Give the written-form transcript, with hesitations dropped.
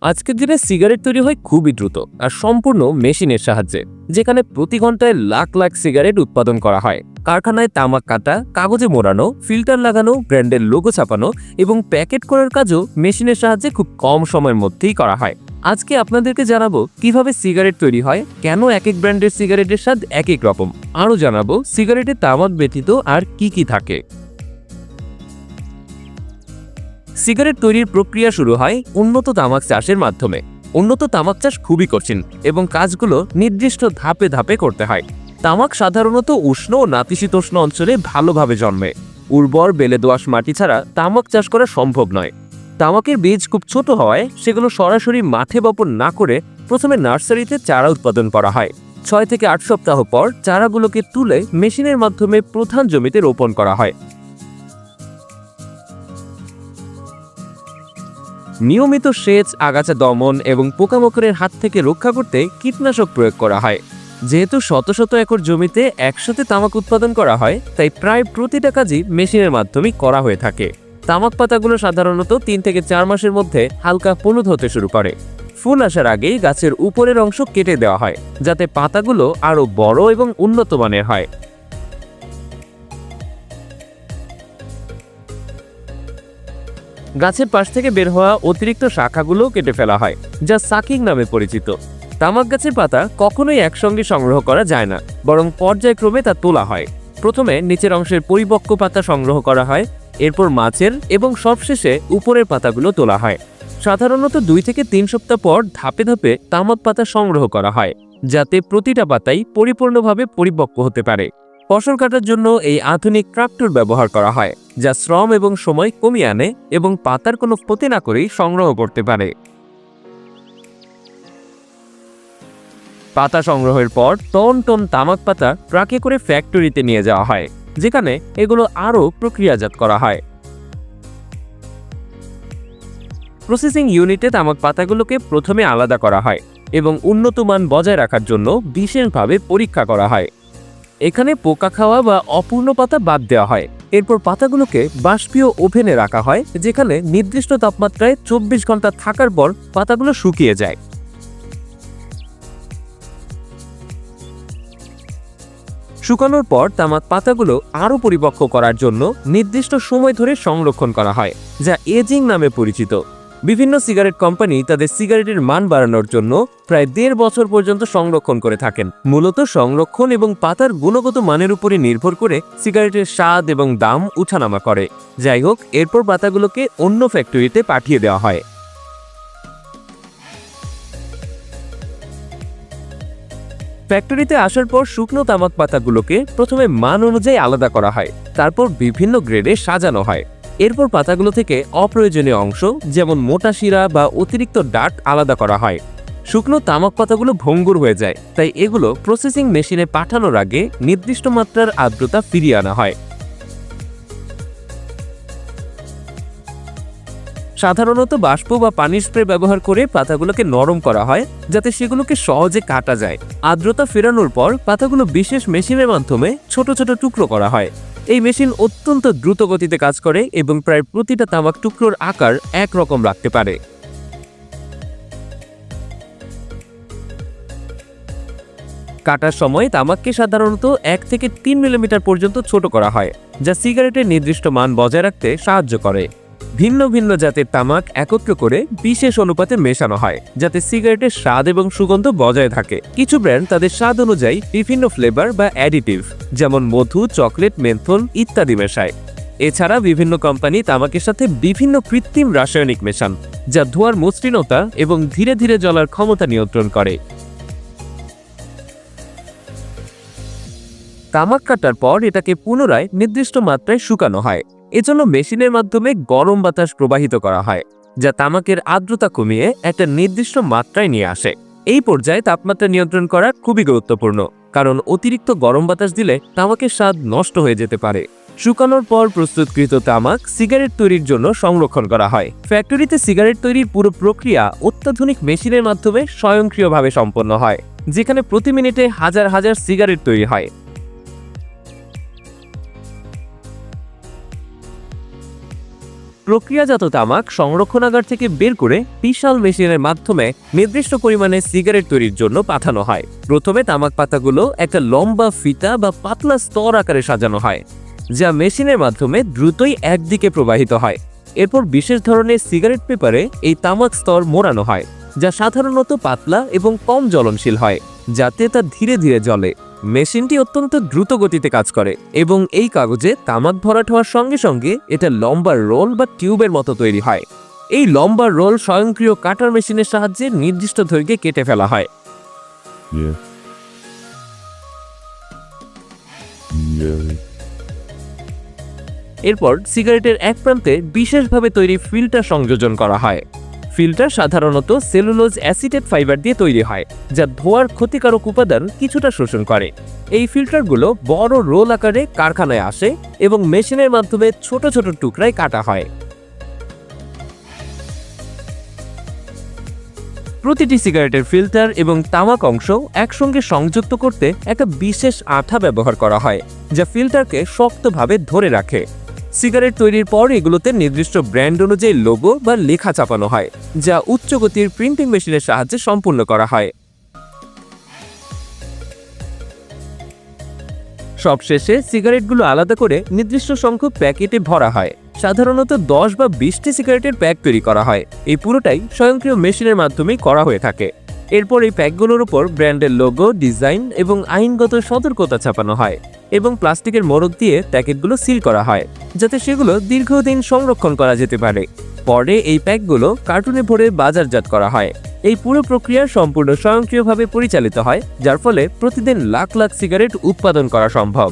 আজকের দিনে সিগারেট তৈরি হয় খুবই দ্রুত আর সম্পূর্ণ মেশিনের সাহায্যে, যেখানে প্রতি ঘন্টায় লাখ লাখ সিগারেট উৎপাদন করা হয়। কারখানায় তামাক কাটা, কাগজে মোড়ানো, ফিল্টার লাগানো, ব্র্যান্ডের লোগো ছাপানো এবং প্যাকেট করার কাজও মেশিনের সাহায্যে খুব কম সময়ের মধ্যেই করা হয়। আজকে আপনাদেরকে জানাবো কিভাবে সিগারেট তৈরি হয়, কেন এক এক ব্র্যান্ডের সিগারেটের স্বাদ এক এক রকম। আরও জানাবো সিগারেটে তামাক ব্যতীত আর কি কি থাকে। সিগারেট তৈরির প্রক্রিয়া শুরু হয় উন্নত তামাক চাষের মাধ্যমে। উন্নত তামাক চাষ খুবই কঠিন এবং কাজগুলো নির্দিষ্ট ধাপে ধাপে করতে হয়। তামাক সাধারণত উষ্ণ ও নাতিশীতোষ্ণ অঞ্চলে ভালোভাবে জন্মে। উর্বর বেলে দোআঁশ মাটি ছাড়া তামাক চাষ করা সম্ভব নয়। তামাকের বীজ খুব ছোট হওয়ায় সেগুলো সরাসরি মাঠে বপন না করে প্রথমে নার্সারিতে চারা উৎপাদন করা হয়। 6 থেকে 8 সপ্তাহ পর চারাগুলোকে তুলে মেশিনের মাধ্যমে প্রধান জমিতে রোপণ করা হয়। নিয়মিত সেচ, আগাছা দমন এবং পোকামাকড়ের হাত থেকে রক্ষা করতে কীটনাশক প্রয়োগ করা হয়। যেহেতু শত শত একর জমিতে একসাথে তামাক উৎপাদন করা হয়, তাই প্রায় প্রতিটা কাজই মেশিনের মাধ্যমেই করা হয়ে থাকে। তামাক পাতাগুলো সাধারণত 3 থেকে 4 মাসের মধ্যে হালকা হলুদ হতে শুরু করে। ফুল আসার আগেই গাছের উপরের অংশ কেটে দেওয়া হয়, যাতে পাতাগুলো আরও বড় এবং উন্নত মানের হয়। গাছের পাশ থেকে বের হওয়া অতিরিক্ত শাখাগুলোও কেটে ফেলা হয়, যা সাকিং নামে পরিচিত। তামাক গাছের পাতা কখনোই একসঙ্গে সংগ্রহ করা যায় না, বরং পর্যায়ক্রমে তা তোলা হয়। প্রথমে নিচের অংশের পরিপক্ক পাতা সংগ্রহ করা হয়, এরপর মাঝের এবং সবশেষে উপরের পাতাগুলো তোলা হয়। সাধারণত 2 থেকে 3 সপ্তাহ পর ধাপে ধাপে তামাক পাতা সংগ্রহ করা হয়, যাতে প্রতিটা পাতাই পরিপূর্ণভাবে পরিপক্ক হতে পারে। ফসল কাটার জন্য এই আধুনিক ট্রাক্টর ব্যবহার করা হয়, যা শ্রম এবং সময় কমিয়ে আনে এবং পাতার কোনো ক্ষতি না করেই সংগ্রহ করতে পারে। পাতা সংগ্রহের পর টন টন তামাক পাতা ট্রাকে করে ফ্যাক্টরিতে নিয়ে যাওয়া হয়, যেখানে এগুলো আরও প্রক্রিয়াজাত করা হয়। প্রসেসিং ইউনিটে তামাক পাতাগুলোকে প্রথমে আলাদা করা হয় এবং উন্নত মান বজায় রাখার জন্য বিশেষভাবে পরীক্ষা করা হয়। এখানে পোকা খাওয়া বা অপূর্ণ পাতা বাদ দেওয়া হয়। এরপর পাতাগুলোকে বাষ্পীয় ওভেনে রাখা হয়, যেখানে নির্দিষ্ট তাপমাত্রায় 24 ঘন্টা থাকার পর পাতাগুলো শুকিয়ে যায়। শুকানোর পর তামাক পাতাগুলো আরও পরিপক্ক করার জন্য নির্দিষ্ট সময় ধরে সংরক্ষণ করা হয়, যা এজিং নামে পরিচিত। বিভিন্ন সিগারেট কোম্পানি তাদের সিগারেটের মান বাড়ানোর জন্য প্রায় 1.5 বছর পর্যন্ত সংরক্ষণ করে থাকেন। মূলত সংরক্ষণ এবং পাতার গুণগত মানের উপরে নির্ভর করে সিগারেটের স্বাদ এবং দাম উঠানামা করে। যাই হোক, এরপর পাতাগুলোকে অন্য ফ্যাক্টরিতে পাঠিয়ে দেওয়া হয়। ফ্যাক্টরিতে আসার পর শুকনো তামাক পাতাগুলোকে প্রথমে মান অনুযায়ী আলাদা করা হয়, তারপর বিভিন্ন গ্রেডে সাজানো হয়। এরপর পাতাগুলো থেকে অপ্রয়োজনীয় অংশ, যেমন মোটা শিরা বা অতিরিক্ত ডাট আলাদা করা হয়। শুকনো তামাক পাতাগুলো ভঙ্গুর হয়ে যায়, তাই এগুলো প্রসেসিং মেশিনে পাঠানোর আগে নির্দিষ্ট মাত্রার আর্দ্রতা ফিরিয়ে আনা হয়। সাধারণত বাষ্প বা পানির স্প্রে ব্যবহার করে পাতাগুলোকে নরম করা হয়, যাতে সেগুলোকে সহজে কাটা যায়। আর্দ্রতা ফেরানোর পর পাতাগুলো বিশেষ মেশিনের মাধ্যমে ছোট ছোট টুকরো করা হয়। এই মেশিন অত্যন্ত দ্রুত গতিতে কাজ করে এবং প্রায় প্রতিটা তামাক টুকরোর আকার একরকম রাখতে পারে। কাটার সময় তামাককে সাধারণত 1 থেকে 3 মিলিমিটার পর্যন্ত ছোট করা হয়, যা সিগারেটের নির্দিষ্ট মান বজায় রাখতে সাহায্য করে। ভিন্ন ভিন্ন জাতের তামাক একত্র করে বিশেষ অনুপাতে মেশানো হয়, যাতে সিগারেটের স্বাদ এবং সুগন্ধ বজায় থাকে। কিছু ব্র্যান্ড তাদের স্বাদ অনুযায়ী বিভিন্ন ফ্লেভার বা অ্যাডিটিভ, যেমন মধু, চকলেট, মেন্থল ইত্যাদি মেশায়। এছাড়া বিভিন্ন কোম্পানি তামাকের সাথে বিভিন্ন কৃত্রিম রাসায়নিক মেশান, যা ধোঁয়ার মসৃণতা এবং ধীরে ধীরে জ্বলার ক্ষমতা নিয়ন্ত্রণ করে। তামাক কাটার পর এটাকে পুনরায় নির্দিষ্ট মাত্রায় শুকানো হয়। এজন্য মেশিনের মাধ্যমে গরম বাতাস প্রবাহিত করা হয়, যা তামাকের আর্দ্রতা কমিয়ে একটা নির্দিষ্ট মাত্রায় নিয়ে আসে। এই পর্যায়ে তাপমাত্রা নিয়ন্ত্রণ করা খুবই গুরুত্বপূর্ণ, কারণ অতিরিক্ত গরম বাতাস দিলে তামাকের স্বাদ নষ্ট হয়ে যেতে পারে। শুকানোর পর প্রস্তুতকৃত তামাক সিগারেট তৈরির জন্য সংরক্ষণ করা হয়। ফ্যাক্টরিতে সিগারেট তৈরির পুরো প্রক্রিয়া অত্যাধুনিক মেশিনের মাধ্যমে স্বয়ংক্রিয়ভাবে সম্পন্ন হয়, যেখানে প্রতি মিনিটে হাজার হাজার সিগারেট তৈরি হয়। প্রক্রিয়াজাত তামাক সংরক্ষণাগার থেকে বের করে বিশাল মেশিনের মাধ্যমে নির্দিষ্ট পরিমাণে সিগারেট তৈরির জন্য পাঠানো হয়। প্রথমে তামাক পাতাগুলো একটা লম্বা ফিতা বা পাতলা স্তর আকারে সাজানো হয়, যা মেশিনের মাধ্যমে দ্রুতই একদিকে প্রবাহিত হয়। এরপর বিশেষ ধরনের সিগারেট পেপারে এই তামাক স্তর মোড়ানো হয়, যা সাধারণত পাতলা এবং কম জ্বলনশীল হয়, যাতে তা ধীরে ধীরে জ্বলে। মেশিনটি অত্যন্ত দ্রুত গতিতে কাজ করে এবং এই কাগজে তামাক ভরাট হওয়ার সঙ্গে সঙ্গে এটা লম্বা রোল বা টিউবের মতো তৈরি হয়। এই লম্বা রোল স্বয়ংক্রিয় কাটার মেশিনের সাহায্যে নির্দিষ্ট দৈর্ঘ্যে কেটে ফেলা হয়। এরপর সিগারেটের এক প্রান্তে বিশেষভাবে তৈরি ফিল্টার সংযোজন করা হয়। ফিল্টার সাধারণত সেলুলোজ অ্যাসিটেট ফাইবার দিয়ে তৈরি হয়, যা ধোঁয়ার ক্ষতিকারক উপাদান কিছুটা শোষণ করে। এই ফিল্টারগুলো বড় রোল আকারে কারখানায় আসে এবং মেশিনের মাধ্যমে ছোট ছোট টুকরায় কাটা হয়। প্রতিটি সিগারেটের ফিল্টার এবং তামাক অংশ একসঙ্গে সংযুক্ত করতে একটা বিশেষ আঠা ব্যবহার করা হয়, যা ফিল্টারকে শক্তভাবে ধরে রাখে। সিগারেট তৈরির পর এগুলোতে নির্দিষ্ট ব্র্যান্ড অনুযায়ী লোগো বা লেখা চাপানো হয়, যা উচ্চ গতির প্রিন্টিং মেশিনের সাহায্যে সম্পূর্ণ করা হয়। সবশেষে সিগারেটগুলো আলাদা করে নির্দিষ্ট সংখ্যক প্যাকেটে ভরা হয়। সাধারণত 10 বা 20টি সিগারেটের প্যাক তৈরি করা হয়। এই পুরোটাই স্বয়ংক্রিয় মেশিনের মাধ্যমেই করা হয়ে থাকে। এরপর এই প্যাকগুলোর উপর ব্র্যান্ডের লোগো, ডিজাইন এবং আইনগত সতর্কতা ছাপানো হয় এবং প্লাস্টিকের মোড়ক দিয়ে প্যাকেটগুলো সিল করা হয়, যাতে সেগুলো দীর্ঘদিন সংরক্ষণ করা যেতে পারে। পরে এই প্যাকগুলো কার্টুনে ভরে বাজারজাত করা হয়। এই পুরো প্রক্রিয়া সম্পূর্ণ স্বয়ংক্রিয়ভাবে পরিচালিত হয়, যার ফলে প্রতিদিন লাখ লাখ সিগারেট উৎপাদন করা সম্ভব।